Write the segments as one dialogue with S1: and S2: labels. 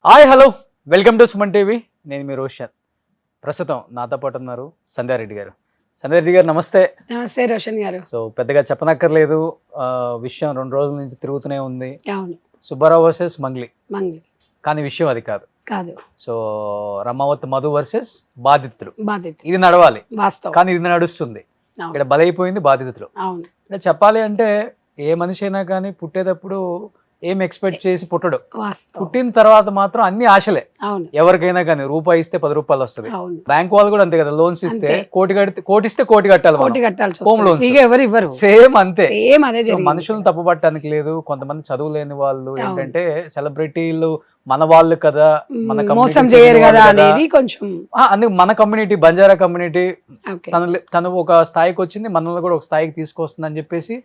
S1: Hi hello welcome to Suman TV. నేను మీ రోషన్. ప్రస్తుతం నాతో పాటు ఉన్నారు సంధ్యారెడ్డి గారు. సంధ్యారెడ్డి గారు నమస్తే.
S2: నమస్తే రోషన్ గారు.
S1: సో పెద్దగా చెప్పనక్కర్లేదు, విషయం 2 రోజుల నుంచి తిరుగుతూనే ఉంది.
S2: అవును,
S1: సుబ్బారావు వర్సెస్ మంగ్లీ.
S2: మంగ్లీ
S1: కానీ విషయం అది కాదు.
S2: కాదు,
S1: సో రమావత్ మధు వర్సెస్ బాధితులు.
S2: బాధిత
S1: ఇది నడవాలి,
S2: వాస్తవం.
S1: కానీ ఇది నడుస్తుంది.
S2: అవును.
S1: ఇక్కడ బలైపోయింది బాధితులు.
S2: అవును,
S1: అంటే చెప్పాలి అంటే ఏ మనిషి అయినా కానీ పుట్టేటప్పుడు ఏం ఎక్స్పెక్ట్ చేసి పుట్టడు.
S2: వాస్తవం.
S1: పుట్టిన తర్వాత మాత్రం అన్ని ఆశలే.
S2: అవును,
S1: ఎవరికైనా కానీ రూపాయి ఇస్తే 10 రూపాయలు వస్తుంది.
S2: అవును.
S1: బ్యాంక్ వాళ్ళు కూడా అంతే కదా, లోన్స్ ఇస్తే
S2: అంతే.
S1: కోటి ఇస్తే కోటి కట్టాలి.
S2: కోటి కట్టాల్సి
S1: హోమ్ లోన్స్
S2: ఇక ఎవరు ఇవ్వరు.
S1: సేమ్ అంతే.
S2: సేమ్ అదే
S1: సో
S2: జరిగింది.
S1: మనుషులను తప్పు పట్టడానికి లేదు. కొంతమంది చదువు లేని వాళ్ళు
S2: అవును.
S1: ఏంటంటే సెలబ్రిటీలు మన వాళ్ళు కదా, మన
S2: మోసం
S1: community
S2: చేయరు
S1: చెందిన
S2: కదా
S1: వాళ్ళు
S2: అనేది కొంచెం
S1: అందుకు మన కమ్యూనిటీ బంజారా కమ్యూనిటీ
S2: ఓకే.
S1: తను ఒక స్థాయికి వచ్చింది, మనల్ని కూడా ఒక స్థాయికి తీసుకొస్తుంది అని చెప్పేసి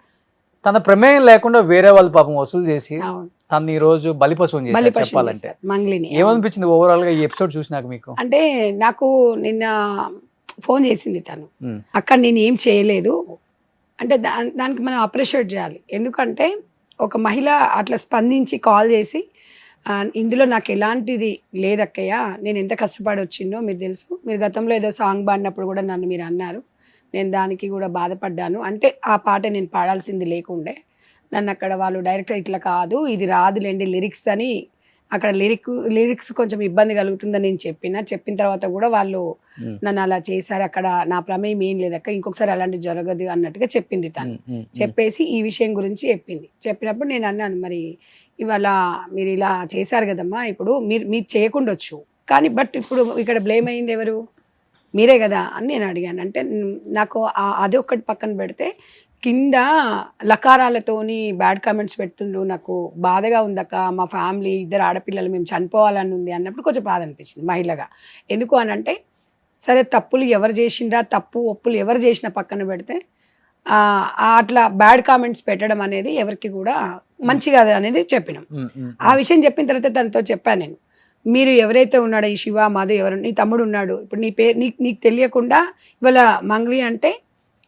S1: తన ప్రమేయం లేకుండా వేరే వాళ్ళు పాపం వసూలు చేసి
S2: అవును.
S1: తను ఈ రోజు బలిపశువుని చేశారు.
S2: బలిపశువుని
S1: చెప్పాలంటే
S2: చేశారు మంగ్లీని.
S1: ఏమనిపించింది ఓవరాల్ గా ఈ ఎపిసోడ్ చూసినాక మీకు?
S2: అంటే నాకు నిన్న ఫోన్ చేసింది తను,
S1: ఉమ్,
S2: అక్కడ నేను ఏం చేయలేదు అంటే దానికి మనం అప్రిషియేట్ చేయాలి. ఎందుకంటే ఒక మహిళ అట్లా స్పందించి కాల్ చేసి ఇందులో నాకు ఎలాంటిది లేదక్కయ్య, నేను ఎంత కష్టపడి వచ్చిందో మీరు తెలుసు, మీరు గతంలో ఏదో సాంగ్ పాడినప్పుడు కూడా నన్ను మీరు అన్నారు, నేను దానికి కూడా బాధపడ్డాను. అంటే ఆ పాట నేను పాడాల్సింది లేకుండే, నన్ను అక్కడ వాళ్ళు డైరెక్ట్గా ఇట్లా కాదు ఇది రాదులేండి లిరిక్స్ అని, అక్కడ లిరిక్స్ కొంచెం ఇబ్బంది కలుగుతుందని నేను చెప్పిన తర్వాత కూడా వాళ్ళు నన్ను అలా చేశారు, అక్కడ నా ప్రమేయం ఏం లేదక్క, ఇంకొకసారి అలాంటి జరగదు అన్నట్టుగా చెప్పింది తను. చెప్పేసి ఈ విషయం గురించి చెప్పినప్పుడు నేను అన్నాను, మరి ఇవాళ మీరు ఇలా చేశారు కదమ్మా, ఇప్పుడు మీరు చేయకుండొచ్చు కానీ బట్ ఇప్పుడు ఇక్కడ బ్లేమ్ అయింది ఎవరు, మీరే కదా అని నేను అడిగాను. అంటే నాకు అది ఒక్కటి పక్కన పెడితే కింద లకారాలతోని బ్యాడ్ కామెంట్స్ పెడుతుండ్రు, నాకు బాధగా ఉందక్క, మా ఫ్యామిలీ 2 ఆడపిల్లలు మేము చనిపోవాలని ఉంది అన్నప్పుడు కొంచెం బాధ అనిపించింది మహిళగా. ఎందుకు అని అంటే సరే తప్పులు ఎవరు చేసిండ్రా, తప్పు ఒప్పులు ఎవరు చేసినా పక్కన పెడితే అట్లా బ్యాడ్ కామెంట్స్ పెట్టడం అనేది ఎవరికి కూడా మంచి కాదు అనేది చెప్పినాం. ఆ విషయం చెప్పిన తర్వాత తనతో చెప్పాను నేను, మీరు ఎవరైతే ఉన్నాడో ఈ శివ మాధవ్ ఎవరు, నీ తమ్ముడు ఉన్నాడు, ఇప్పుడు నీ పేరు నీకు తెలియకుండా ఇవాళ మంగ్లీ అంటే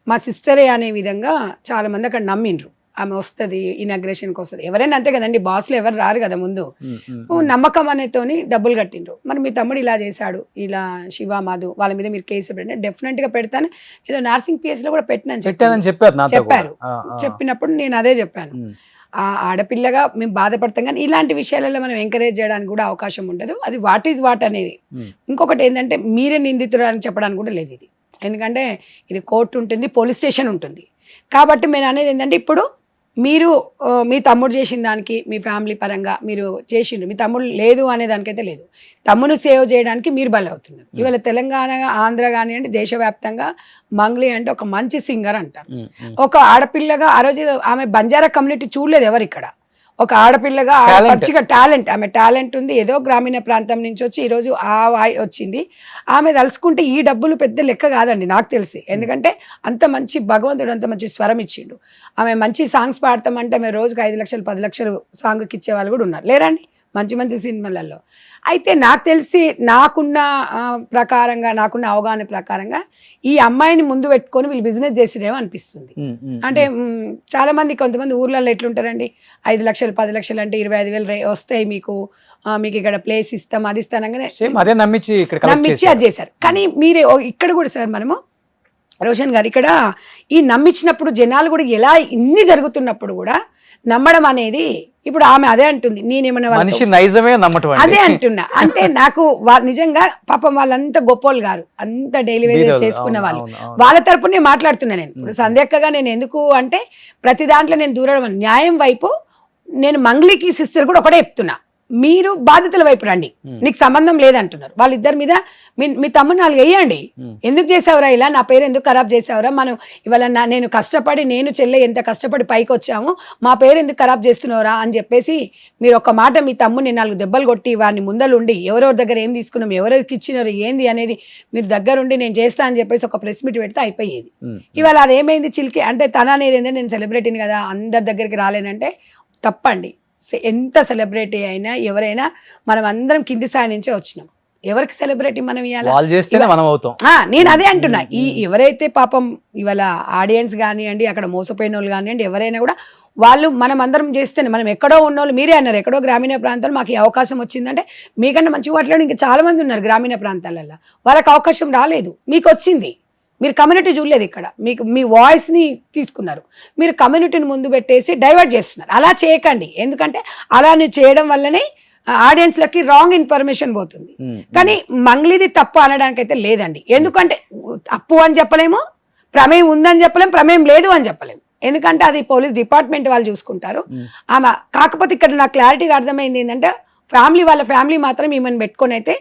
S2: మా సిస్టరే అనే విధంగా చాలా మంది అక్కడ నమ్మిండ్రు, ఆమె వస్తుంది ఇనాగ్రేషన్కి వస్తుంది, ఎవరైనా అంతే కదండి, బాస్లు ఎవరు రారు కదా ముందు, నమ్మకం అనేతోని డబ్బులు కట్టిండ్రు. మరి మీ తమ్ముడు ఇలా చేశాడు, ఇలా శివ మాధవ్ వాళ్ళ మీద మీరు కేసు పెట్టండి, డెఫినెట్ గా పెడతాను, ఏదో నార్సింగ్ పిఎస్ లో కూడా పెట్టినని చెప్పారు. చెప్పినప్పుడు నేను అదే చెప్పాను, ఆ ఆడపిల్లగా మేము బాధపడతాం కానీ ఇలాంటి విషయాలలో మనం ఎంకరేజ్ చేయడానికి కూడా అవకాశం ఉండదు, అది వాట్ ఈజ్ వాట్ అనేది. ఇంకొకటి ఏంటంటే మీరే నిందితుడు అని చెప్పడానికి కూడా లేదు ఇది, ఎందుకంటే ఇది కోర్టు ఉంటుంది, పోలీస్ స్టేషన్ ఉంటుంది. కాబట్టి నేను అనేది ఏంటంటే ఇప్పుడు మీరు మీ తమ్ముడు చేసిన దానికి మీ ఫ్యామిలీ పరంగా మీరు చేసిండ్రు, మీ తమ్ముడు లేదు అనే దానికైతే లేదు, తమ్ముడు సేవ్ చేయడానికి మీరు బలి అవుతున్నారు. ఇవాళ తెలంగాణ ఆంధ్ర కానివ్వండి దేశవ్యాప్తంగా మంగ్లీ అంటే ఒక మంచి సింగర్ అంటారు. ఒక ఆడపిల్లగా ఆ రోజు ఆమె బంజారా కమ్యూనిటీ చూడలేదు ఎవరు ఇక్కడ, ఒక ఆడపిల్లగా మంచిగా టాలెంట్, ఆమె టాలెంట్ ఉంది, ఏదో గ్రామీణ ప్రాంతం నుంచి వచ్చి ఈరోజు వచ్చింది. ఆమె తలుచుకుంటే ఈ డబ్బులు పెద్ద లెక్క కాదండి నాకు తెలిసి, ఎందుకంటే అంత మంచి భగవంతుడు అంత మంచి స్వరం ఇచ్చిండు. ఆమె మంచి సాంగ్స్ పాడతామంటే ఆమె రోజుకి 5 లక్షలు 10 లక్షలు సాంగ్కి ఇచ్చే వాళ్ళు కూడా ఉన్నారు లేరండి మంచి మంచి సినిమాలలో. అయితే నాకు తెలిసి నాకున్న ప్రకారంగా నాకున్న అవగాహన ప్రకారంగా ఈ అమ్మాయిని ముందు పెట్టుకొని వీళ్ళు బిజినెస్ చేసిరేమో అనిపిస్తుంది. అంటే చాలా మంది కొంతమంది ఊర్లలో ఎట్లుంటారండి, 5 లక్షలు 10 లక్షలు అంటే 25,000 వస్తాయి మీకు ఇక్కడ ప్లేస్ ఇస్తాం అది ఇస్తానగానే నమ్మించి అది చేశారు. కానీ మీరే ఇక్కడ కూడా సార్ మనము రోషన్ గారు ఇక్కడ ఈ నమ్మించినప్పుడు జనాలు కూడా ఎలా ఇన్ని జరుగుతున్నప్పుడు కూడా నమ్మడం అనేది, ఇప్పుడు ఆమె అదే అంటుంది, నేనేమన్నా అదే అంటున్నా అంటే నాకు నిజంగా పాపం వాళ్ళంతా గొప్పోళ్ళు గారు, అంత డైలీ వేజ్ చేసుకున్న వాళ్ళు, వాళ్ళ తరపునే మాట్లాడుతున్నా నేను. ఇప్పుడు సంధ్యక్కగా నేను ఎందుకు అంటే ప్రతి దాంట్లో నేను దూరం, న్యాయం వైపు నేను మంగ్లీకి సిస్టర్ కూడా ఒకటే చెప్తున్నా, మీరు బాధితుల వైపు రండి, నీకు సంబంధం లేదంటున్నారు వాళ్ళిద్దరి మీద, మీ తమ్ముడు 4 వేయండి, ఎందుకు చేసావురా ఇలా, నా పేరు ఎందుకు ఖరాబ్ చేసావురా, మనం ఇవాళ నేను కష్టపడి నేను చెల్లె ఎంత కష్టపడి పైకి వచ్చాము, మా పేరు ఎందుకు ఖరాబ్ చేస్తున్నావురా అని చెప్పేసి మీరు ఒక మాట మీ తమ్ముడిని 4 దెబ్బలు కొట్టి వాడిని ముందలుండి ఎవరెవరి దగ్గర ఏం తీసుకున్నాం ఎవరెవరికి ఇచ్చినారు ఏంది అనేది మీరు దగ్గరుండి నేను చేస్తా అని చెప్పేసి ఒక ప్రెస్ మీట్ పెడితే అయిపోయేది. ఇవాళ అదేమైంది చిలికి అంటే తన అనేది ఏంటంటే నేను సెలబ్రిటీని కదా అందరి దగ్గరికి రాలేనంటే తప్పండి. ఎంత సెలబ్రిటీ అయినా ఎవరైనా మనం అందరం కింది స్థాయి నుంచే వచ్చినాం, ఎవరికి సెలబ్రిటీ మనం నేను అదే అంటున్నా. ఎవరైతే పాపం ఇవాళ ఆడియన్స్ కానివ్వండి అక్కడ మోసపోయిన వాళ్ళు కానివ్వండి ఎవరైనా కూడా వాళ్ళు మనం అందరం చేస్తేనే, మనం ఎక్కడో ఉన్నోళ్ళు, మీరే అన్నారు ఎక్కడో గ్రామీణ ప్రాంతాలు మాకు ఈ అవకాశం వచ్చిందంటే, మీకన్నా మంచిగా మాట్లాడి ఇంకా చాలా మంది ఉన్నారు గ్రామీణ ప్రాంతాలలో, వాళ్ళకి అవకాశం రాలేదు, మీకు వచ్చింది. మీరు కమ్యూనిటీ చూడలేదు, ఇక్కడ మీకు మీ వాయిస్ని తీసుకున్నారు, మీరు కమ్యూనిటీని ముందు పెట్టేసి డైవర్ట్ చేస్తున్నారు. అలా చేయకండి, ఎందుకంటే అలా చేయడం వల్లనే ఆడియన్స్లకి రాంగ్ ఇన్ఫర్మేషన్ పోతుంది. కానీ మంగ్లీది తప్పు అనడానికి అయితే లేదండి, ఎందుకంటే తప్పు అని చెప్పలేము, ప్రమేయం ఉందని చెప్పలేము, ప్రమేయం లేదు అని చెప్పలేము, ఎందుకంటే అది పోలీస్ డిపార్ట్మెంట్ వాళ్ళు చూసుకుంటారు. ఆమె కాకపోతే ఇక్కడ నాకు క్లారిటీగా అర్థమైంది ఏంటంటే, వాళ్ళ ఫ్యామిలీ మాత్రం ఈమెను పెట్టుకొని అయితే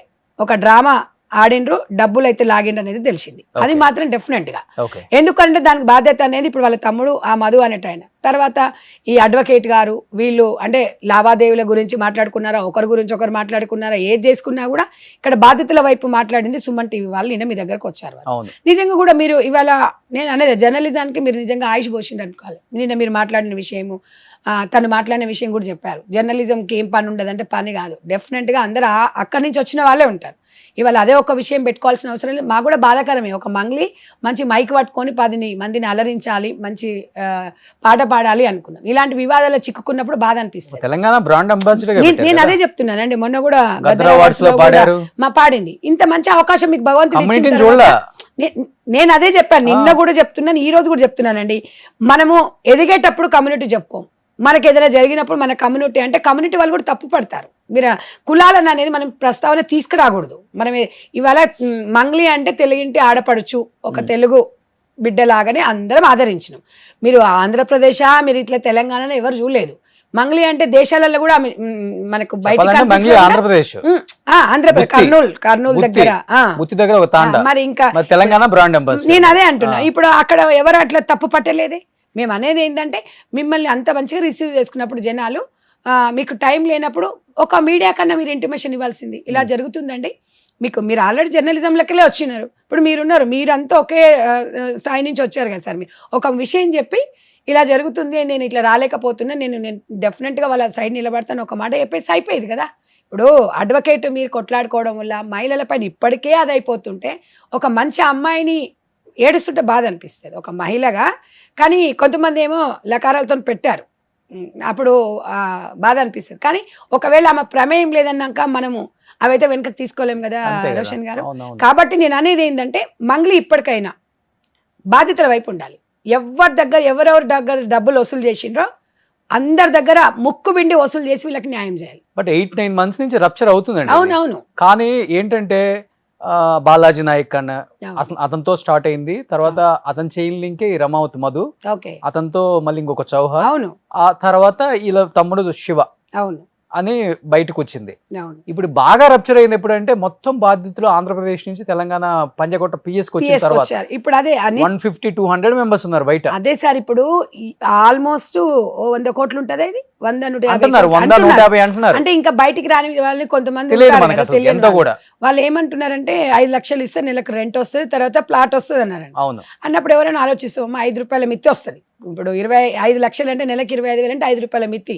S2: ఒక డ్రామా ఆడిండ్రు, డబ్బులు అయితే లాగిండ్రు అనేది తెలిసింది. అది మాత్రం డెఫినెట్ గా, ఎందుకంటే దానికి బాధ్యత అనేది ఇప్పుడు వాళ్ళ తమ్ముడు ఆ మధు అనేట ఆయన, తర్వాత ఈ అడ్వకేట్ గారు, వీళ్ళు అంటే లావాదేవీల గురించి మాట్లాడుకున్నారా, ఒకరి గురించి ఒకరు మాట్లాడుకున్నారా, ఏది చేసుకున్నా కూడా ఇక్కడ బాధ్యతల వైపు మాట్లాడింది సుమన్ టీవీ వాళ్ళు. నిన్న మీ దగ్గరకు వచ్చారు, నిజంగా కూడా మీరు ఇవాళ నేను అనేది జర్నలిజానికి మీరు నిజంగా ఆయుష్ పోసిండ్రు అనుకోవాలి. నిన్న మీరు మాట్లాడిన విషయము, తను మాట్లాడిన విషయం కూడా చెప్పారు, జర్నలిజంకి ఏం పని ఉండదు అంటే పని కాదు, డెఫినెట్ గా అందరూ అక్కడి నుంచి వచ్చిన వాళ్ళే ఉంటారు. ఇవాళ అదే ఒక విషయం పెట్టుకోవాల్సిన అవసరం లేదు, మాకు కూడా బాధాకరమే. ఒక మంగ్లీ మంచి మైక్ పట్టుకొని 10 మందిని అలరించాలి, మంచి పాట పాడాలి అనుకున్నాం, ఇలాంటి వివాదాలు చిక్కుకున్నప్పుడు బాధ అనిపిస్తుంది.
S1: తెలంగాణ బ్రాండ్ అంబాసిడర్
S2: నేను అదే చెప్తున్నానండి, మొన్న కూడా మా పాడింది. ఇంత మంచి అవకాశం మీకు భగవంతుడు, నేను అదే చెప్పాను, నిన్న కూడా చెప్తున్నాను, ఈ రోజు కూడా చెప్తున్నానండి. మనము ఎదిగేటప్పుడు కమ్యూనిటీ చెప్పుకోం, మనకి ఏదైనా జరిగినప్పుడు మన కమ్యూనిటీ అంటే కమ్యూనిటీ వాళ్ళు కూడా తప్పు పడతారు. మీరు కులాలను అనేది మనం ప్రస్తావన తీసుకురాకూడదు. మనం ఇవాళ మంగ్లీ అంటే తెలుగింటి ఆడపడుచు, ఒక తెలుగు బిడ్డలాగానే అందరం ఆదరించినాం. మీరు ఆంధ్రప్రదేశ్, మీరు ఇట్లా తెలంగాణ ఎవరు చూడలేదు. మంగ్లీ అంటే దేశాలలో కూడా మనకు బయట
S1: ఆంధ్రప్రదేశ్,
S2: కర్నూలు దగ్గర మరి ఇంకా
S1: తెలంగాణ బ్రాండ్ అంబాసిడర్.
S2: నేను అదే అంటున్నా, ఇప్పుడు అక్కడ ఎవరు అట్లా తప్పు పట్టలేదే. మేము అనేది ఏంటంటే, మిమ్మల్ని అంత మంచిగా రిసీవ్ చేసుకున్నప్పుడు జనాలు, మీకు టైం లేనప్పుడు ఒక మీడియా కన్నా మీరు ఇంటిమేషన్ ఇవ్వాల్సింది. ఇలా జరుగుతుందండి, మీరు ఆల్రెడీ జర్నలిజంలోకెళ్ళే వచ్చినారు, ఇప్పుడు మీరున్నారు, మీరంతా ఒకే స్థాయి నుంచి వచ్చారు కదా సార్. మీరు ఒక విషయం చెప్పి ఇలా జరుగుతుంది, నేను ఇట్లా రాలేకపోతున్నా, నేను డెఫినెట్గా వాళ్ళ సైడ్ నిలబడతాను, ఒక మాట చెప్పేసి అయిపోయేది కదా. ఇప్పుడు అడ్వకేట్ మీరు కొట్లాడుకోవడం వల్ల మహిళల పైన ఇప్పటికే అది అయిపోతుంటే, ఒక మంచి అమ్మాయిని ఏడుస్తుంటే బాధ అనిపిస్తుంది ఒక మహిళగా. కానీ కొంతమంది ఏమో లకారాలతో పెట్టారు, అప్పుడు బాధ అనిపిస్తుంది. కానీ ఒకవేళ ఆమె ప్రమేయం లేదన్నాక మనము అవైతే వెనకకి తీసుకోలేము కదా రోషన్ గారు. కాబట్టి నేను అనేది ఏంటంటే, మంగ్లీ ఇప్పటికైనా బాధ్యతల వైపు ఉండాలి. ఎవరెవరి దగ్గర డబ్బులు వసూలు చేసిండ్రో అందరి దగ్గర ముక్కు బిండి వసూలు చేసి వీళ్ళకి న్యాయం చేయాలి.
S1: బట్ 8-9 months నుంచి రప్చర్ అవుతుందండి.
S2: అవునవును.
S1: కానీ ఏంటంటే బాలాజీ నాయక్ అన్న అసలు అతనితో స్టార్ట్ అయింది, తర్వాత అతను చైన్ లింక్ రమావత్ మధు, అతనితో మళ్ళీ ఇంకొక చౌహాన్, ఆ తర్వాత ఇలా తమ్ముడు శివ అని బయటకు వచ్చింది. ఇప్పుడు బాగా రప్చర్ అయింది ఎప్పుడంటే, మొత్తం బాధితులు ఆంధ్రప్రదేశ్ నుంచి తెలంగాణ పంజాగుట్ట పిఎస్ కి వచ్చిన తర్వాత
S2: ఇప్పుడు అదే
S1: 150-200 మెంబర్స్ ఉన్నారు బయట.
S2: అదే సార్, ఇప్పుడు ఆల్మోస్ట్ 100 కోట్లు ఉంటది, ఇది
S1: 100-150 అంటున్నారు.
S2: అంటే ఇంకా బయటికి రాని వాళ్ళని కొంతమంది వాళ్ళు ఏమంటున్నారంటే, 5 లక్షలు ఇస్తే నెలకు రెంట్ వస్తుంది, తర్వాత ప్లాట్ వస్తుంది అన్నారండి. అన్నప్పుడు ఎవరైనా ఆలోచిస్తామా, 5 రూపాయల మిత్తి వస్తుంది. ఇప్పుడు 25 లక్షలు అంటే నెలకి 25,000 అంటే 5 రూపాయల మిత్తి,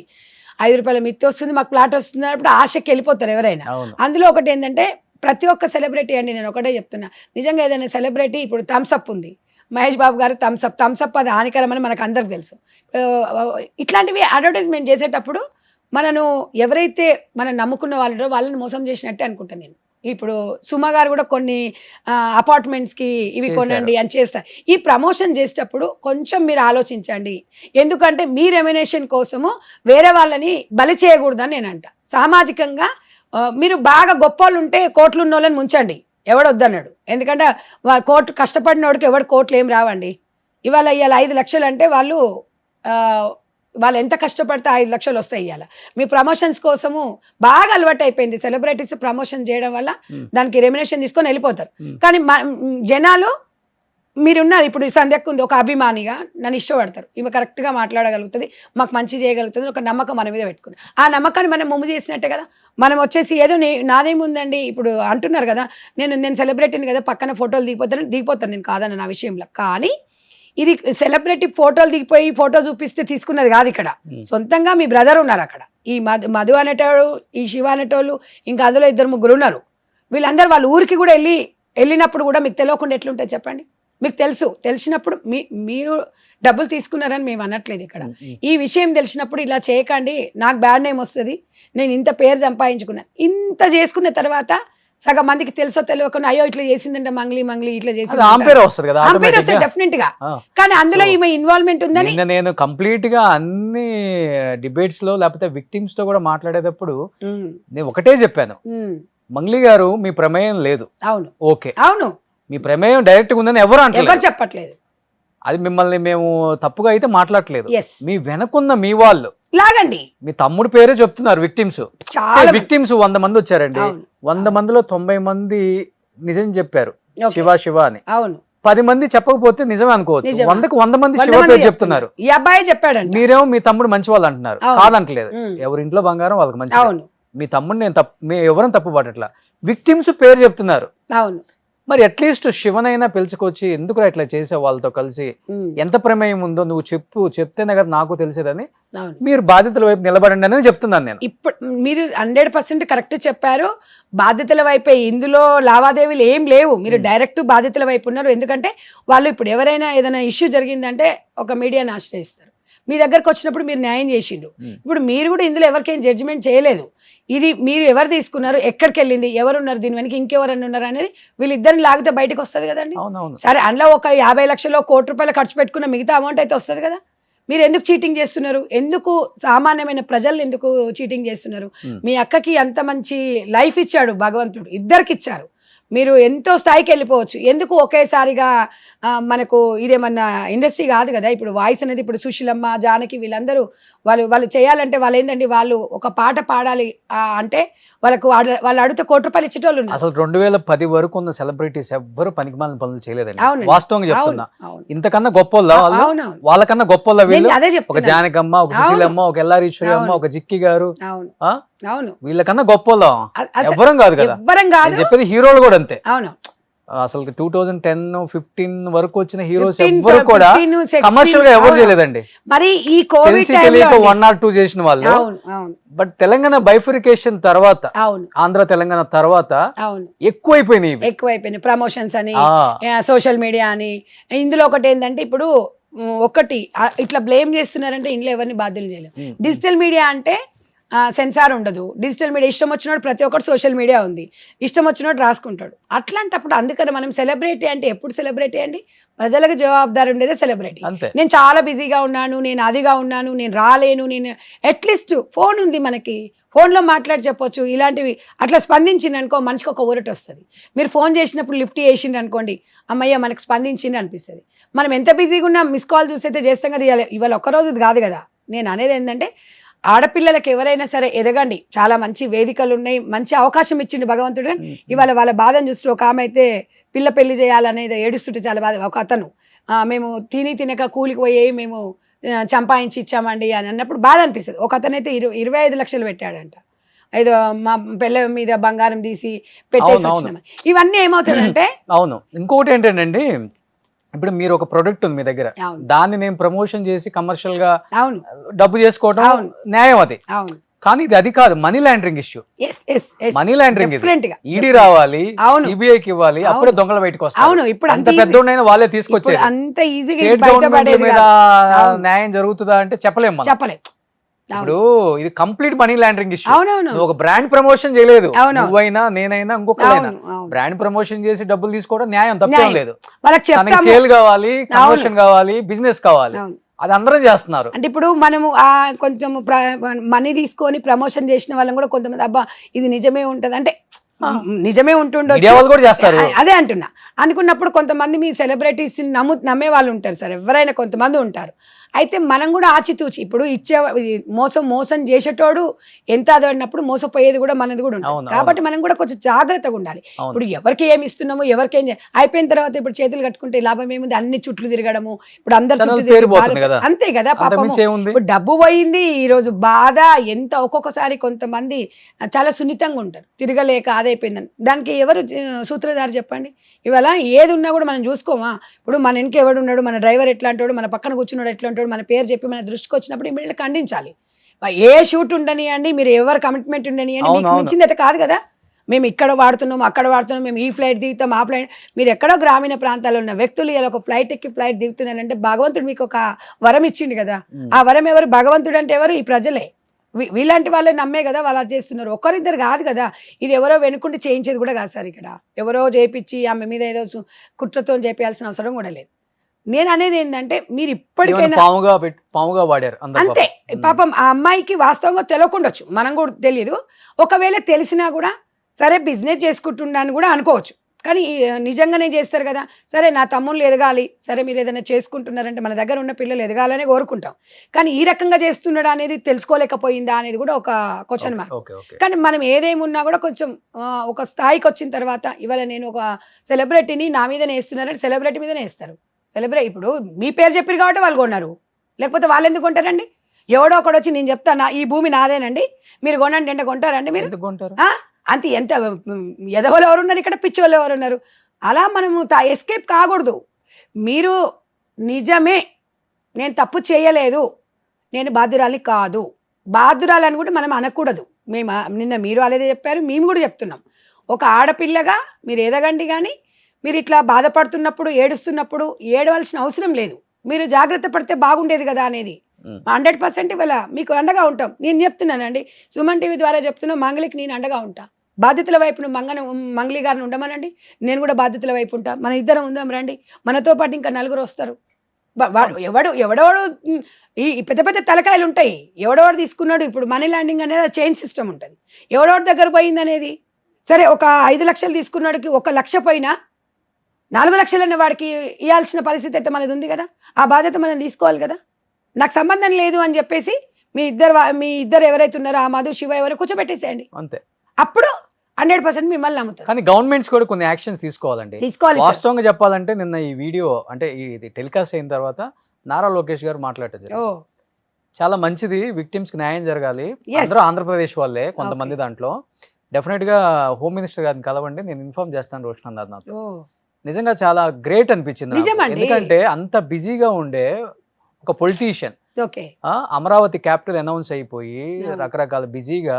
S2: 5 రూపాయల మిత్తి వస్తుంది, మాకు ప్లాట్ వస్తుంది అన్నప్పుడు ఆశకి వెళ్ళిపోతారు ఎవరైనా. అందులో ఒకటి ఏంటంటే, ప్రతి ఒక్క సెలబ్రిటీ అండి, నేను ఒకటే చెప్తున్నా, నిజంగా ఏదైనా సెలబ్రిటీ, ఇప్పుడు థమ్స్అప్ ఉంది, మహేష్ బాబు గారు థమ్స్అప్ అది హానికరమని మనకు అందరికి తెలుసు. ఇట్లాంటివి అడ్వర్టైజ్మెంట్ చేసేటప్పుడు మనను ఎవరైతే మనం నమ్ముకున్న వాళ్ళని మోసం చేసినట్టే అనుకుంటాను నేను. ఇప్పుడు సుమ గారు కూడా కొన్ని అపార్ట్మెంట్స్కి ఇవి కొనండి అని చేస్తారు. ఈ ప్రమోషన్ చేసేటప్పుడు కొంచెం మీరు ఆలోచించండి, ఎందుకంటే మీ రెమ్యునేషన్ కోసము వేరే వాళ్ళని బలి చేయకూడదని నేను అంట. సామాజికంగా మీరు బాగా గొప్ప వాళ్ళు ఉంటే కోట్లు ఉన్న వాళ్ళని ముంచండి, ఎవడొద్దన్నాడు. ఎందుకంటే కోర్టు కష్టపడినోడికి ఎవడు కోట్లు ఏం రావండి. ఇవాళ 5 లక్షలు అంటే వాళ్ళు ఎంత కష్టపడితే 5 లక్షలు వస్తాయి. ఇవాళ మీ ప్రమోషన్స్ కోసము బాగా అలవాటు అయిపోయింది, సెలబ్రిటీస్ ప్రమోషన్ చేయడం వల్ల దానికి రెమ్యునేషన్ తీసుకొని వెళ్ళిపోతారు. కానీ జనాలు మీరున్నారు, ఇప్పుడు సంధ్యకు ఉంది, ఒక అభిమానిగా నన్ను ఇష్టపడతారు, ఈమె కరెక్ట్గా మాట్లాడగలుగుతుంది, మాకు మంచి చేయగలుగుతుంది, ఒక నమ్మకం మన మీద పెట్టుకుని, ఆ నమ్మకాన్ని మనం ముమ్ము చేసినట్టే కదా. మనం వచ్చేసి ఏదో నాదేముందండి, ఇప్పుడు అంటున్నారు కదా, నేను సెలబ్రిటీని కదా, పక్కన ఫోటోలు దిగిపోతాను నేను కాదన్న నా విషయంలో. కానీ ఇది సెలబ్రిటీ ఫోటోలు దిగిపోయి ఫోటో చూపిస్తే తీసుకున్నది కాదు. ఇక్కడ సొంతంగా మీ బ్రదర్ ఉన్నారు అక్కడ, ఈ మధు అనేటోడు, ఈ శివ అనేటోళ్ళు, ఇంకా అందులో 2-3 ఉన్నారు. వీళ్ళందరూ వాళ్ళ ఊరికి కూడా వెళ్ళినప్పుడు కూడా మీకు తెలియకుండా ఎట్లుంటుంది చెప్పండి. మీకు తెలిసినప్పుడు మీరు డబ్బులు తీసుకున్నారని మేము అనట్లేదు ఇక్కడ. ఈ విషయం తెలిసినప్పుడు ఇలా చేయకండి, నాకు బ్యాడ్ నేమ్ వస్తుంది, నేను ఇంత పేరు సంపాదించుకున్నాను, ఇంత చేసుకున్న తర్వాత సగం మందికి తెలుసో తెలియకుండా అయ్యో ఇట్లా చేసిందంటే మంగ్లీ ఇట్లా చేసింది డెఫినెట్ గా. కానీ అందులో ఈమె ఇన్వాల్వ్మెంట్ ఉందని
S1: నేను కంప్లీట్ గా అన్ని డిబేట్స్ లో లేకపోతే విక్టిమ్స్ తో కూడా మాట్లాడేటప్పుడు నేను ఒకటే చెప్పాను, మంగ్లీ గారు మీ ప్రమేయం లేదు.
S2: అవును,
S1: ఓకే,
S2: అవును,
S1: మీ ప్రమేయం డైరెక్ట్ గా ఉందని ఎవరు
S2: చెప్పట్లేదు.
S1: అది మిమ్మల్ని మేము తప్పుగా అయితే మాట్లాడలేదు.
S2: Yes.
S1: మీ వెనకున్న మీ వాళ్ళు
S2: లాగండి,
S1: మీ తమ్ముడు పేరే చెప్తున్నారు విక్టిమ్స్. విక్టిమ్స్ 100 మంది వచ్చారండి, 100 మందిలో 90 మంది నిజం చెప్పారు శివ అని.
S2: అవును,
S1: 10 మంది చెప్పకపోతే నిజమే అనుకోవచ్చు. 100కి 100 మంది శివ పేరు చెప్తున్నారు.
S2: ఈ అబ్బాయి చెప్పాడండి,
S1: మీరేమో మీ తమ్ముడు మంచి వాళ్ళు అంటున్నారు. కాదనట్లేదు, ఎవరి ఇంట్లో బంగారం వాళ్ళకి మంచి. మీ తమ్ముడు నేను ఎవరైనా తప్పు పడట్లా, విక్టిమ్స్ పేరు చెప్తున్నారు.
S2: అవును,
S1: మరి అట్లీస్ట్ శివనైనా పిలుచుకొచ్చి ఎందుకు ఇట్లా చేసే వాళ్ళతో కలిసి ఎంత ప్రమేయం ఉందో నువ్వు చెప్తేనే కదా నాకు తెలిసేదని మీరు బాధితుల వైపు నిలబడండి అని చెప్తున్నాను నేను.
S2: ఇప్పుడు మీరు 100% కరెక్ట్ చెప్పారు, బాధితుల వైపే, ఇందులో లావాదేవీలు ఏం లేవు, మీరు డైరెక్ట్ బాధితుల వైపు ఉన్నారు. ఎందుకంటే వాళ్ళు ఇప్పుడు ఎవరైనా ఏదైనా ఇష్యూ జరిగిందంటే ఒక మీడియాని ఆశ్రయిస్తారు, మీ దగ్గరకు వచ్చినప్పుడు మీరు న్యాయం చేసిండు. ఇప్పుడు మీరు కూడా ఇందులో ఎవరికేం జడ్జిమెంట్ చేయలేదు, ఇది మీరు ఎవరు తీసుకున్నారు, ఎక్కడికి వెళ్ళింది, ఎవరున్నారు దీని వెనక, ఇంకెవరన్నా ఉన్నారు అనేది వీళ్ళిద్దరిని లాగితే బయటకు వస్తుంది కదండి. సరే, అందులో ఒక 50 లక్షలు ₹1 ఖర్చు పెట్టుకున్న మిగతా అమౌంట్ అయితే వస్తుంది కదా. మీరు ఎందుకు చీటింగ్ చేస్తున్నారు, ఎందుకు సామాన్యమైన ప్రజల్ని ఎందుకు చీటింగ్ చేస్తున్నారు? మీ అక్కకి అంత మంచి లైఫ్ ఇచ్చాడు భగవంతుడు, ఇద్దరికి ఇచ్చారు, మీరు ఎంతో స్థాయికి వెళ్ళిపోవచ్చు. ఎందుకు ఒకేసారిగా మనకు ఇదేమన్నా ఇండస్ట్రీ కాదు కదా. ఇప్పుడు వాయిస్ అనేది ఇప్పుడు సుశీలమ్మ, జానకి వీళ్ళందరూ వాళ్ళు చేయాలంటే వాళ్ళు ఏంటంటే వాళ్ళు ఒక పాట పాడాలి అంటే వాళ్ళు అడిగితే ₹1 ఇచ్చేటోళ్ళు ఉన్నారు.
S1: అసలు 2010 వరకు ఉన్న సెలబ్రిటీస్ ఎవ్వరు పనికిమాలిన పనులు చేయలేదండి, వాస్తవంగా చెప్తున్నా. ఇంతకన్నా గొప్ప వాళ్ళకన్నా గొప్ప వీళ్ళు. ఒక జానకమ్మ, ఒక సుశీలమ్మ, ఒక ఎల్లారీశ్వరి అమ్మ, ఒక జిక్కి గారు, వీళ్ళకన్నా గొప్ప ఎవ్వరం కాదు కదా. చెప్పేది హీరోలు కూడా అంతే.
S2: అవును,
S1: అసలు 2010-15 వరకు వచ్చిన హీరోస్ ఎవ్వరు కూడా కమర్షియల్ గా ఎవరు చేయలేదండి.
S2: మరి ఈ కోవిడ్
S1: 1 or 2 చేసిన వాళ్ళు. బట్ తెలంగాణ బైఫరికేషన్ తర్వాత, ఆంధ్ర తెలంగాణ తర్వాత ఎక్కువైపోయినాయి ప్రమోషన్స్ అని,
S2: సోషల్ మీడియా అని. ఇందులో ఒకటి ఏంటంటే ఇప్పుడు ఇట్లా బ్లేమ్ చేస్తున్నారంటే ఇంట్లో ఎవరిని బాధ్యులు చేయలేము. డిజిటల్ మీడియా అంటే సెన్సార్ ఉండదు, డిజిటల్ మీడియా ఇష్టం వచ్చినోడు ప్రతి ఒక్కటి సోషల్ మీడియా ఉంది, ఇష్టం వచ్చినోడు రాసుకుంటాడు. అట్లాంటప్పుడు అందుకని మనం సెలబ్రిటీ అంటే ఎప్పుడు సెలబ్రిటీ అండి, ప్రజలకు జవాబుదారి ఉండేదే సెలబ్రిటీ. నేను చాలా బిజీగా ఉన్నాను, నేను అదిగా ఉన్నాను, నేను రాలేను, నేను అట్లీస్ట్ ఫోన్ ఉంది మనకి, ఫోన్లో మాట్లాడి చెప్పొచ్చు. ఇలాంటివి అట్లా స్పందించింది అనుకో మనిషికి ఒక ఊరట వస్తుంది. మీరు ఫోన్ చేసినప్పుడు లిఫ్ట్ చేసిండు అనుకోండి, అమ్మయ్య మనకు స్పందించింది అనిపిస్తుంది. మనం ఎంత బిజీగా ఉన్నా మిస్ కాల్ చూసైతే చేస్తాం కదా. ఇవాళ ఒక్కరోజు కాదు కదా. నేను అనేది ఏంటంటే ఆడపిల్లలకు ఎవరైనా సరే ఎదగండి, చాలా మంచి వేదికలు ఉన్నాయి, మంచి అవకాశం ఇచ్చిండు భగవంతుడు. ఇవాళ వాళ్ళ బాధను చూస్తూ ఒక ఆమె అయితే పిల్ల పెళ్లి చేయాలనేది ఏడుస్తుంటే చాలా బాధ. ఒక అతను మేము తినక కూలికి పోయి మేము సంపాదించి ఇచ్చామండి అని అన్నప్పుడు బాధ అనిపిస్తుంది. ఒక అతను అయితే 25 లక్షలు పెట్టాడంట, ఏదో మా పిల్ల మీద బంగారం తీసి పెట్టేసి వచ్చినామని. ఇవన్నీ ఏమవుతుందంటే
S1: అవును. ఇంకొకటి ఏంటంటే ఇప్పుడు మీరు ఒక ప్రొడక్ట్ ఉంది మీ దగ్గర, దాన్ని నేను ప్రమోషన్ చేసి కమర్షియల్ గా డబ్బు చేసుకోవడం న్యాయం అది. కానీ అది కాదు, money laundering issue. Money laundering ED రావాలి, సిబిఐకి ఇవ్వాలి, అప్పుడే దొంగలు బయటకు వస్తారు. ఇప్పుడు అంత పెద్దోడైనా వాళ్ళే తీసుకొచ్చారు.
S2: అంత ఈజీగా
S1: మీద న్యాయం జరుగుతుందా అంటే చెప్పలేము. ఇప్పుడు ఇది కంప్లీట్ మనీ లాండరింగ్ ఇష్యూ. నువ్వు ఒక బ్రాండ్ ప్రమోషన్ చేయలేదు, నువ్వైనా నేనైనా ఇంకొకరైనా బ్రాండ్ ప్రమోషన్ చేసి డబ్బులు తీసుకోవడం న్యాయం, తప్పేం లేదు. తనకి సేల్ కావాలి, కమర్షన్ కావాలి, బిజినెస్ కావాలి, అది అందరూ చేస్తున్నారు.
S2: అంటే ఇప్పుడు మనము కొంచెం మనీ తీసుకొని ప్రమోషన్ చేసిన వాళ్ళని కూడా కొంతమంది అబ్బా ఇది నిజమే ఉంటది అంటే నిజమే ఉంటుండొచ్చు, అదే అంటున్నా. అనుకున్నప్పుడు కొంతమంది మీ సెలబ్రిటీస్ నమ్మే వాళ్ళు ఉంటారు సార్, ఎవరైనా కొంతమంది ఉంటారు. అయితే మనం కూడా ఆచితూచి ఇప్పుడు మోసం చేసేటోడు ఎంత అదన్నప్పుడు మోసపోయేది కూడా మనది కూడా ఉంటుంది. కాబట్టి మనం కూడా కొంచెం జాగ్రత్తగా ఉండాలి. ఇప్పుడు ఎవరికి ఏమి ఇస్తున్నాము, ఎవరికేం అయిపోయిన తర్వాత ఇప్పుడు చేతులు కట్టుకుంటే లాభం ఏముంది, అన్ని చుట్లు తిరగడము, ఇప్పుడు అందరు అంతే కదా. పాపం ఇప్పుడు డబ్బు పోయింది, ఈ రోజు బాధ ఎంత. ఒక్కొక్కసారి కొంతమంది చాలా సున్నితంగా ఉంటారు, తిరగలేక అదైపోయిందని. దానికి ఎవరు సూత్రధారి చెప్పండి. ఇవాళ ఏది ఉన్నా కూడా మనం చూసుకోమా. ఇప్పుడు మన వెనక ఎవడు ఉన్నాడు, మన డ్రైవర్ ఎట్లా అంటాడు, మన పక్కన కూర్చున్నాడు ఎట్లా ఉంటాడు, మన పేరు చెప్పి మన దృష్టికి వచ్చినప్పుడు ఇమీడియట్గా ఖండించాలి. ఏ షూట్ ఉండనియండి, మీరు ఎవరు కమిట్మెంట్ ఉండనియండి, మీకు మించింది అయితే కాదు కదా. మేము ఇక్కడ వాడుతున్నాం అక్కడ వాడుతున్నాం, మేము ఈ ఫ్లైట్ దిగుతాం ఆ ఫ్లైట్. మీరు ఎక్కడో గ్రామీణ ప్రాంతాల్లో ఉన్న వ్యక్తులు ఇలా ఒక ఫ్లైట్ ఎక్కి ఫ్లైట్ దిగుతున్నారంటే భగవంతుడు మీకు ఒక వరం ఇచ్చిండు కదా. ఆ వరం ఎవరు? భగవంతుడు అంటే ఎవరు? ఈ ప్రజలే. వీళ్ళంటి వాళ్ళే నమ్మే కదా వాళ్ళు అది చేస్తున్నారు. ఒకరిద్దరు కాదు కదా, ఇది ఎవరో వెనుకుండి చేయించేది కూడా కాదు సార్. ఇక్కడ ఎవరో చేయించి ఆమె మీద ఏదో కుట్రతో చేయాల్సిన అవసరం కూడా లేదు. నేను అనేది ఏంటంటే మీరు ఇప్పటికైనా
S1: పాముగా వాడారు
S2: అంతే. పాపం ఆ అమ్మాయికి వాస్తవంగా తెలియకుండొచ్చు, మనం కూడా తెలియదు. ఒకవేళ తెలిసినా కూడా సరే బిజినెస్ చేసుకుంటున్నాను కూడా అనుకోవచ్చు, కానీ నిజంగానే చేస్తారు కదా. సరే నా తమ్ముళ్ళు ఎదగాలి, సరే మీరు ఏదైనా చేసుకుంటున్నారంటే మన దగ్గర ఉన్న పిల్లలు ఎదగాలనే కోరుకుంటాం, కానీ ఈ రకంగా చేస్తున్నాడా అనేది తెలుసుకోలేకపోయిందా అనేది కూడా ఒక క్వశ్చన్ మార్క్. కానీ మనం ఏదేమున్నా కూడా కొంచెం ఒక స్థాయికి వచ్చిన తర్వాత, ఇవాళ నేను ఒక సెలబ్రిటీని నా మీదనే వేస్తున్నారంటే సెలబ్రిటీ మీదనే వేస్తారు. సెలబ్రిటీ ఇప్పుడు మీ పేరు చెప్పారు కాబట్టి వాళ్ళు కొన్నారు, లేకపోతే వాళ్ళు ఎందుకు కొంటారండి? ఎవడో ఒకడు వచ్చి నేను చెప్తాను ఈ భూమి నాదేనండి మీరు కొనండి అంటే కొంటారండి? మీరు కొంటారు అంతే. ఎంత ఎదవలు ఎవరున్నారు ఇక్కడ, పిచ్చోళ్ళు ఎవరున్నారు? అలా మనము ఎస్కేప్ కాకూడదు. మీరు నిజమే నేను తప్పు చేయలేదు, నేను బాధ్యురాలి కాదు, బాధ్యురాలని కూడా మనం అనకూడదు. మేము నిన్న మీరు అలాగే చెప్పారు, మేము కూడా చెప్తున్నాం. ఒక ఆడపిల్లగా మీరు ఎదగండి, కానీ మీరు ఇట్లా బాధపడుతున్నప్పుడు ఏడుస్తున్నప్పుడు ఏడవలసిన అవసరం లేదు. మీరు జాగ్రత్త పడితే బాగుండేది కదా అనేది 100% ఇవాళ మీకు అండగా ఉంటాం. నేను చెప్తున్నానండి, సుమన్ టీవీ ద్వారా చెప్తున్నా, మంగళికి నేను అండగా ఉంటా. బాధ్యతల వైపు మంగళి గారిని ఉండమనండి, నేను కూడా బాధ్యతల వైపు ఉంటా. మన ఇద్దరం ఉందాం రండి, మనతో పాటు ఇంకా నలుగురు వస్తారు. ఎవడెవడు ఈ పెద్ద పెద్ద తలకాయలు ఉంటాయి, ఎవడెవడు తీసుకున్నాడు. ఇప్పుడు మనీ ల్యాండింగ్ అనేది చైన్ సిస్టమ్ ఉంటుంది. ఎవడెవడి దగ్గర పోయింది అనేది, సరే ఒక 5 లక్షలు తీసుకున్నాడికి 1 లక్ష పోయినా 4 లక్షలన్న వాడికి ఇవ్వాల్సిన పరిస్థితి అయితే మనది ఉంది కదా. ఆ బాధ్యత మనం తీసుకోవాలి కదా. నాకు సంబంధం లేదు అని చెప్పేసి మీ ఇద్దరు ఎవరైతే ఉన్నారో ఆ మధు శివ ఎవరో కూర్చోబెట్టేసేయండి అంతే. అప్పుడు 100% మిమ్మల్ని నమ్ముతారు.
S1: కానీ గవర్నమెంట్స్ కూడా కొన్ని యాక్షన్స్ తీసుకోవాలి. వాస్తవంగా చెప్పాలంటే నిన్న ఈ వీడియో అంటే ఇది టెలికాస్ట్ అయిన తర్వాత నారా లోకేష్ గారు మాట్లాడారు, చాలా మంచిది, విక్టిమ్స్ కి న్యాయం జరగాలి, అందరూ ఆంధ్రప్రదేశ్ వాళ్ళే కొంతమంది దాంట్లో, డెఫినెట్ గా హోమ్ మినిస్టర్ గారిని కలవండి, నేను ఇన్ఫార్మ్ చేస్తాను రోషన్ అన్నారు నాకు. నిజంగా చాలా గ్రేట్ అనిపించింది, ఎందుకంటే అంత బిజీగా ఉండే ఒక పొలిటీషియన్, అమరావతి క్యాపిటల్ అనౌన్స్ అయిపోయి రకరకాల బిజీగా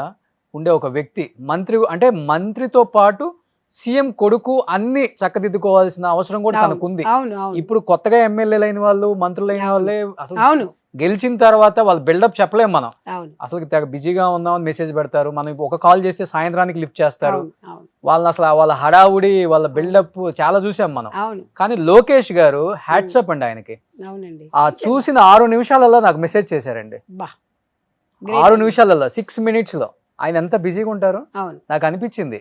S1: ఉండే ఒక వ్యక్తి, మంత్రి అంటే మంత్రితో పాటు సీఎం కొడుకు అన్ని చక్కదిద్దుకోవాల్సిన అవసరం కూడా తనకుంది. ఇప్పుడు కొత్తగా ఎమ్మెల్యేలు అయిన వాళ్ళు, మంత్రులు అయిన వాళ్ళే అసలు గెలిచిన తర్వాత వాళ్ళు బిల్డప్ చెప్పలేము మనం. అసలు బిజీగా ఉన్నామని మెసేజ్ పెడతారు, మనం ఒక కాల్ చేస్తే సాయంత్రానికి లిఫ్ట్ చేస్తారు. వాళ్ళని అసలు వాళ్ళ హడావుడి, వాళ్ళ బిల్డప్ చాలా చూసాం మనం. కానీ లోకేష్ గారు హ్యాట్సప్ అండి ఆయనకి. ఆ చూసిన 6 నిమిషాలలో నాకు మెసేజ్ చేశారండి. 6 నిమిషాలలో 6 minutes లో ఆయన ఎంత బిజీగా ఉంటారు నాకు అనిపించింది.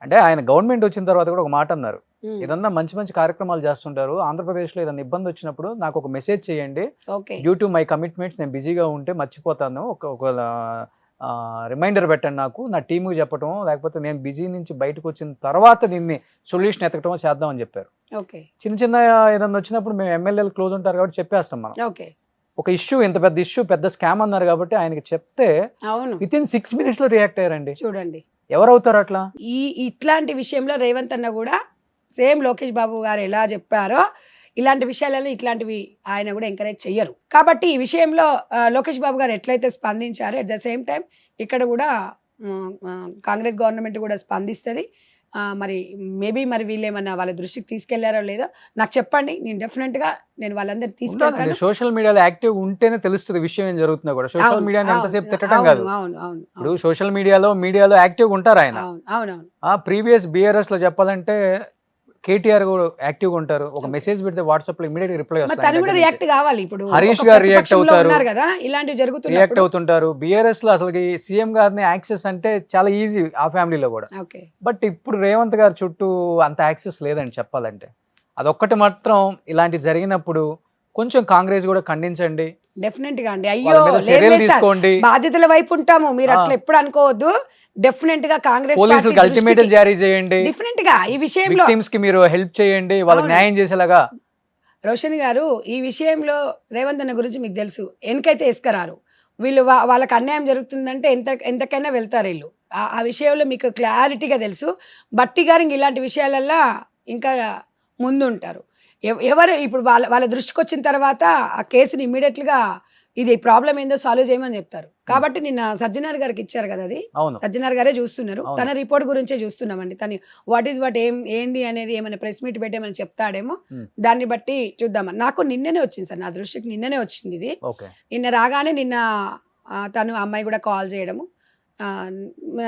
S1: అంటే ఆయన గవర్నమెంట్ వచ్చిన తర్వాత కూడా ఒక మాట అన్నారు, ఏదన్నా మంచి మంచి కార్యక్రమాలు చేస్తుంటారు, ఆంధ్రప్రదేశ్లో ఏదైనా ఇబ్బంది వచ్చినప్పుడు నాకు ఒక మెసేజ్ చేయండి, డ్యూ టు మై కమిట్మెంట్స్ నేను బిజీగా ఉంటే మర్చిపోతాను, ఒక రిమైండర్ పెట్టండి నాకు, నా టీముకి చెప్పటం, లేకపోతే నేను బిజీ నుంచి బయటకు వచ్చిన తర్వాత దీన్ని సొల్యూషన్ ఎతకటం చేద్దామని చెప్పారు. చిన్న చిన్న ఏదన్నా వచ్చినప్పుడు మేము ఎమ్మెల్యేలు క్లోజ్ ఉంటారు కాబట్టి చెప్పేస్తాం మనం. ఒక ఇష్యూ, ఇంత పెద్ద ఇష్యూ, పెద్ద స్కామ్ అన్నారు కాబట్టి ఆయనకి చెప్తే విత్ ఇన్ 6 minutes లో రియాక్ట్ అయ్యారండి. చూడండి ఎవరవుతారు అట్లా. ఇట్లాంటి విషయంలో రేవంత్ అన్న కూడా సేమ్ లోకేష్ బాబు గారు ఎలా చెప్పారో ఇలాంటి విషయాలలో ఇట్లాంటివి ఆయన కూడా ఎంకరేజ్ చెయ్యరు. కాబట్టి ఈ విషయంలో లోకేష్ బాబు గారు ఎట్లయితే స్పందించారో అట్ ద సేమ్ టైం ఇక్కడ కూడా కాంగ్రెస్ గవర్నమెంట్ కూడా స్పందిస్తుంది. మరి మేబీ మరి వీళ్ళు ఏమన్నా వాళ్ళ దృష్టికి తీసుకెళ్లారో లేదో నాకు చెప్పండి, నేను డెఫినెట్ గా నేను వాళ్ళందరూ తీసుకెళ్తాను. సోషల్ మీడియాలో యాక్టివ్ ఉంటేనే తెలుస్తుంది విషయం ఏం జరుగుతుందో కూడా. సోషల్ మీడియాని ఎంతసేపు తిట్టడం కాదు. ఇప్పుడు సోషల్ మీడియాలో యాక్టివ్ ఉంటారు ఆయన. ప్రీవియస్ బిఆర్ఎస్ లో చెప్పాలంటే కేటీఆర్ కూడా యాక్టివ్ గా ఉంటారు. ఒక మెసేజ్ పెడితే వాట్సాప్ లో ఇమీడియట్ రిప్లై వస్తుంది. హరీష్ గారు రియాక్ట్ అవుతారు, రియాక్ట్ అవుతుంటారు. బిఆర్ఎస్ లో అసలు సీఎం గారిని యాక్సెస్ అంటే చాలా ఈజీ ఆ ఫ్యామిలీలో కూడా. బట్ ఇప్పుడు రేవంత్ గారు చుట్టూ అంత యాక్సెస్ లేదండి చెప్పాలంటే. అదొక్కటి మాత్రం ఇలాంటి జరిగినప్పుడు కొంచెం కాంగ్రెస్ కూడా ఖండించండి,
S2: డెఫినెట్ గా అండి. అయ్యో చర్యలు తీసుకోండి, బాధ్యతల వైపు ఉంటాము, మీరు అట్లా ఎప్పుడు అనుకోవద్దు. డెఫినెట్ గా కాంగ్రెస్
S1: పోలీసులకు అల్టిమేటం జారీ చేయండి,
S2: డెఫినెట్ గా ఈ విషయంలో
S1: విక్టిమ్స్ కి మీరు హెల్ప్ చేయండి, వాళ్ళకి న్యాయం చేసేలాగా.
S2: రోషన్ గారు ఈ విషయంలో రేవంత్ అన్న గురించి మీకు తెలుసు, ఎన్నికైతే వేసుకురారు వీళ్ళు, వాళ్ళకి అన్యాయం జరుగుతుందంటే ఎంతకైనా వెళ్తారు వీళ్ళు. ఆ విషయంలో మీకు క్లారిటీగా తెలుసు. బట్టి గారు ఇలాంటి విషయాలల్లో ఇంకా ముందు ఉంటారు. ఎవరు ఇప్పుడు వాళ్ళ దృష్టికి వచ్చిన తర్వాత ఆ కేసుని ఇమ్మీడియట్గా ఇది ప్రాబ్లం ఏందో సాల్వ్ చేయమని చెప్తారు. కాబట్టి నిన్న సజ్జనార్ గారికి ఇచ్చారు కదా, అది
S1: అవును
S2: సజ్జనార్ గారే చూస్తున్నారు.
S1: అవును.
S2: తన రిపోర్ట్ గురించే చూస్తున్నామండి. తను వాట్ ఏంది అనేది ఏమైనా ప్రెస్ మీట్ పెట్టేమని చెప్తాడేమో, దాన్ని బట్టి చూద్దామని. నాకు నిన్ననే వచ్చింది సార్, నా దృష్టికి నిన్ననే వచ్చింది ఇది.
S1: ఓకే
S2: నిన్న రాగానే నిన్న తను అమ్మాయి కూడా కాల్ చేయడము,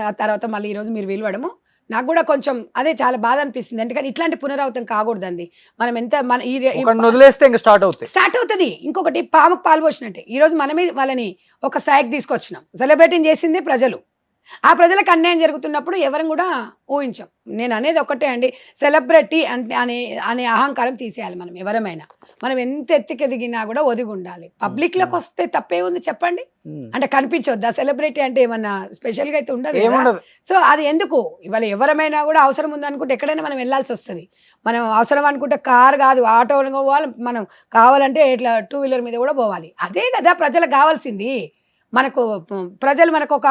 S2: ఆ తర్వాత మళ్ళీ ఈరోజు మీరు పిలవడము నాకు కూడా కొంచెం అదే చాలా బాధ అనిపిస్తుంది. ఎందుకంటే ఇట్లాంటి పునరావృతం కాకూడదండి. మనం ఎంత మన
S1: వదిలేస్తే ఇంకా స్టార్ట్
S2: అవుతుంది. ఇంకొకటి పాముకు పాలు పోసినట్టే ఈ రోజు మనమే వాళ్ళని ఒక స్థాయికి తీసుకొచ్చినాం. సెలబ్రేటింగ్ చేసింది ప్రజలు. ఆ ప్రజలకు అన్యాయం జరుగుతున్నప్పుడు ఎవరిని కూడా ఊహించాం. నేను అనేది ఒకటే అండి, సెలబ్రిటీ అంటే అనే అహంకారం తీసేయాలి. మనం ఎవరమైనా, మనం ఎంత ఎత్తికెదిగినా కూడా ఒదిగి ఉండాలి. పబ్లిక్లోకి వస్తే తప్పే ఉంది చెప్పండి? అంటే కనిపించొద్దా? సెలబ్రిటీ అంటే ఏమన్నా స్పెషల్గా అయితే ఉండదు. సో అది ఎందుకు? ఇవాళ ఎవరమైనా కూడా అవసరం ఉందనుకుంటే ఎక్కడైనా మనం వెళ్ళాల్సి వస్తుంది. మనం అవసరం అనుకుంటే కారు కాదు, ఆటో పోవాలి, మనం కావాలంటే ఇట్లా 2 వీలర్ మీద కూడా పోవాలి. అదే కదా ప్రజలకు కావాల్సింది. మనకు ప్రజలు మనకు ఒక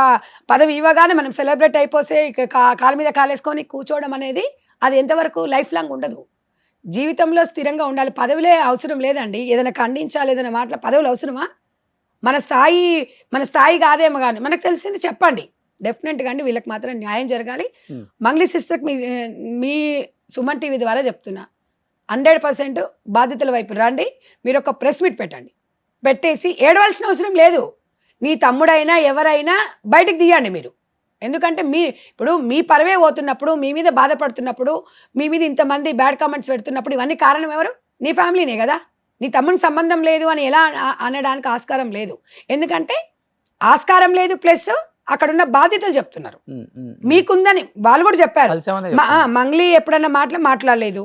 S2: పదవి ఇవ్వగానే మనం సెలబ్రేట్ అయిపోతే కాళ్ళ మీద కాలేసుకొని కూర్చోవడం అనేది అది ఎంతవరకు లైఫ్ లాంగ్ ఉండదు. జీవితంలో స్థిరంగా ఉండాలి. పదవులే అవసరం లేదండి. ఏదైనా ఖండించాలి, ఏదైనా మాటల పదవులు అవసరమా? మన స్థాయి కాదేమో కానీ మనకు తెలిసింది చెప్పండి. డెఫినెట్గా అండి వీళ్ళకి మాత్రం న్యాయం జరగాలి. మంగ్లీ సిస్టర్కి మీ సుమన్ టీవీ ద్వారా చెప్తున్నా, 100% బాధితుల వైపు రండి. మీరు ఒక ప్రెస్ మీట్ పెట్టేసి ఏడవలసిన అవసరం లేదు. నీ తమ్ముడైనా ఎవరైనా బయటకు తీయండి మీరు. ఎందుకంటే ఇప్పుడు మీ పరవే పోతున్నప్పుడు, మీ మీద బాధపడుతున్నప్పుడు, మీ మీద ఇంతమంది బ్యాడ్ కామెంట్స్ పెడుతున్నప్పుడు ఇవన్నీ కారణం ఎవరు? నీ ఫ్యామిలీనే కదా. నీ తమ్మునికి సంబంధం లేదు అని ఎలా అనడానికి ఆస్కారం లేదు. ఎందుకంటే ఆస్కారం లేదు, ప్లస్ అక్కడున్న బాధ్యతలు చెప్తున్నారు. మీకుందని వాళ్ళు కూడా చెప్పారు. మంగ్లీ ఎప్పుడన్నా మాట్లాడలేదు,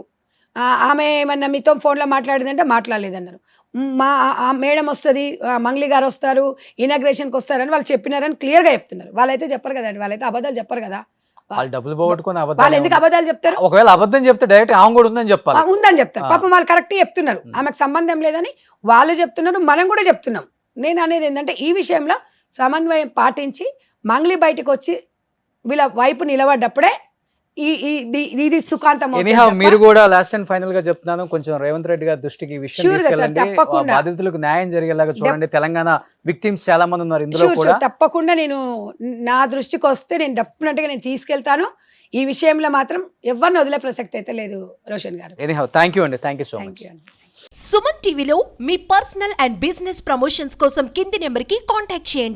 S2: ఆమె ఏమన్నా మీతో ఫోన్లో మాట్లాడిందంటే మాట్లాడలేదన్నారు. మేడం వస్తుంది, మంగ్లీ గారు వస్తారు, ఇనాగ్రేషన్కి వస్తారని వాళ్ళు చెప్పినారని క్లియర్గా చెప్తున్నారు. వాళ్ళైతే చెప్పరు కదండి, వాళ్ళైతే అబద్ధాలు చెప్పరు కదా. వాళ్ళు ఎందుకు అబద్ధాలు చెప్తారు?
S1: ఒకవేళ అబద్ధం చెప్తే డైరెక్ట్ ఆమె కూడా ఉందని
S2: చెప్తారు. పాపం వాళ్ళు కరెక్ట్ చెప్తున్నారు, ఆమెకు సంబంధం లేదని వాళ్ళు చెప్తున్నారు, మనం కూడా చెప్తున్నాం. నేను అనేది ఏంటంటే ఈ విషయంలో సమన్వయం పాటించి మంగ్లీ బయటకు వచ్చి వీళ్ళ వైపు నిలబడ్డప్పుడే ఇది సుఖాంతం.
S1: మీరు కూడా లాస్ట్ అండ్ ఫైనల్ గా చెప్తున్నాను, కొంచెం రేవంత్ రెడ్డి గారి దృష్టికి ఈ విషయం తీసుకెళ్ళండి. బాధితులకు న్యాయం జరిగేలాగా చూడండి. తెలంగాణ విక్టిమ్స్ చాలా మంది ఉన్నారు ఇందులో కూడా.
S2: తప్పకుండా నేను నా దృష్టికి వస్తే నేను డెఫినెట్ గా నేను తీసుకెళ్తాను. ఈ విషయంలో మాత్రం ఎవరిని వదిలే ప్రసక్తి అయితే లేదు రోషన్ గారు.
S1: థ్యాంక్ యూ అండి, thank you so much.
S3: Suman టీవీలో మీ పర్సనల్ అండ్ బిజినెస్ ప్రమోషన్స్ కోసం కింది నెంబర్కి కాంటాక్ట్ చేయండి.